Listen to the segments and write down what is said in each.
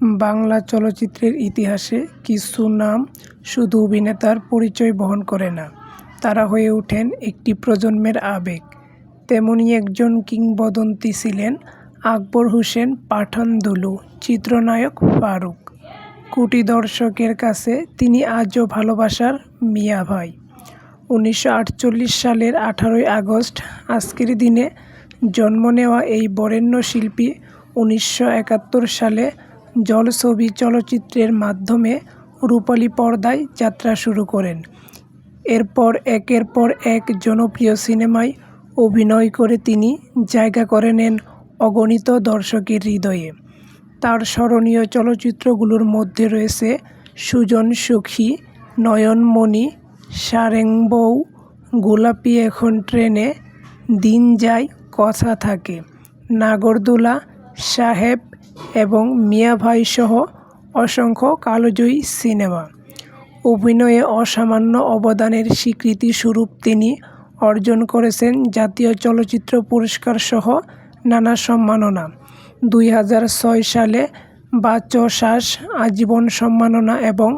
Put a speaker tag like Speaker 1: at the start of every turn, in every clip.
Speaker 1: বাংলা চলচ্চিত্রের ইতিহাসে কিছু নাম শুধু অভিনেতার পরিচয় বহন করে না, তারা হয়ে ওঠেন একটি প্রজন্মের আবেগ। তেমনই একজন কিংবদন্তি ছিলেন আকবর হোসেন পাঠান দুলু চিত্রনায়ক ফারুক। কোটি দর্শকের কাছে তিনি আজও ভালোবাসার মিয়া ভাই। 1948 সালের 18ই আগস্ট আজকের দিনে জন্ম নেওয়া এই বরেণ্য শিল্পী 1971 সালে জলছবি চলচ্চিত্রের মাধ্যমে রূপালী পর্দায় যাত্রা শুরু করেন। এরপর একের পর এক জনপ্রিয় সিনেমায় অভিনয় করে তিনি জায়গা করে নেন অগণিত দর্শকের হৃদয়ে। তার স্মরণীয় চলচ্চিত্রগুলোর মধ্যে রয়েছে সুজন সখী, নয়নমণি, সারেংবউ, গোলাপি এখন ট্রেনে, দিন যায় কথা থাকে, নাগরদোলা, সাহেব এবং মিয়া ভাই সহ অসংখ্য কালজয়ী সিনেমা। অভিনয়ে অসামান্য অবদানের স্বীকৃতিস্বরূপ তিনি অর্জন করেছেন জাতীয় চলচ্চিত্র পুরস্কার সহ নানা সম্মাননা। 2006 সালে বাচসাস আজীবন সম্মাননা এবং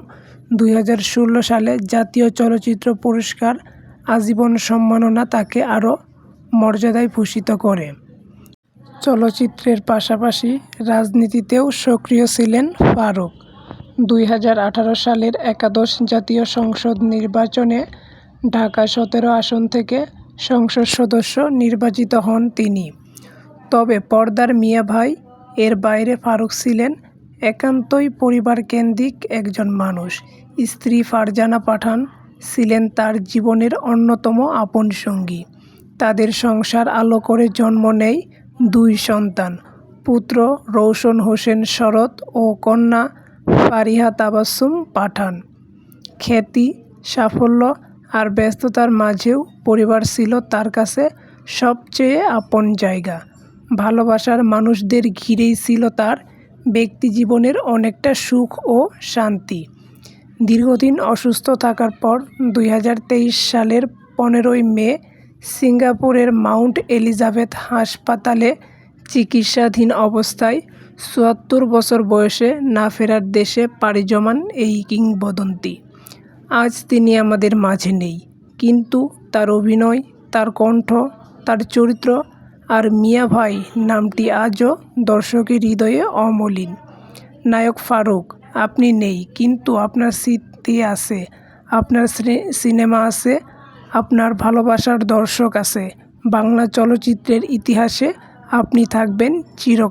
Speaker 1: 2016 সালে জাতীয় চলচ্চিত্র পুরস্কার আজীবন সম্মাননা তাকে আরও মর্যাদায় ভূষিত করে। চলচ্চিত্রের পাশাপাশি রাজনীতিতেও সক্রিয় ছিলেন ফারুক। 2018 সালের একাদশ জাতীয় সংসদ নির্বাচনে ঢাকা 17 আসন থেকে সংসদ সদস্য নির্বাচিত হন তিনি। তবে পর্দার মিয়া ভাই এর বাইরে ফারুক ছিলেন একান্তই পরিবারকেন্দ্রিক একজন মানুষ। স্ত্রী ফারজানা পাঠান ছিলেন তার জীবনের অন্যতম আপন সঙ্গী। তাদের সংসার আলো করে জন্ম নেয় 2 সন্তান, পুত্র রৌশন হোসেন শরৎ ও কন্যা ফারিহা তাবাসসুম পাঠান। খ্যাতি, সাফল্য আর ব্যস্ততার মাঝেও পরিবার ছিল তার কাছে সবচেয়ে আপন জায়গা। ভালোবাসার মানুষদের ঘিরেই ছিল তার ব্যক্তিজীবনের অনেকটা সুখ ও শান্তি। দীর্ঘদিন অসুস্থ থাকার পর 2023 সালের 15ই মে সিঙ্গাপুরের মাউন্ট এলিজাবেথ হাসপাতালে চিকিৎসাধীন অবস্থায় 74 বছর বয়সে না ফেরার দেশে পাড়ি জমান এই কিংবদন্তি। আজ তিনি আমাদের মাঝে নেই, কিন্তু তার অভিনয়, তার কণ্ঠ, তার চরিত্র আর মিয়া ভাই নামটি আজও দর্শকের হৃদয়ে অমলিন। নায়ক ফারুক, আপনি নেই, কিন্তু আপনার স্মৃতি আছে, আপনার সিনেমা আছে, আপনার ভালোবাসার দর্শক আছে। বাংলা চলচ্চিত্রের ইতিহাসে আপনি থাকবেন চিরকাল।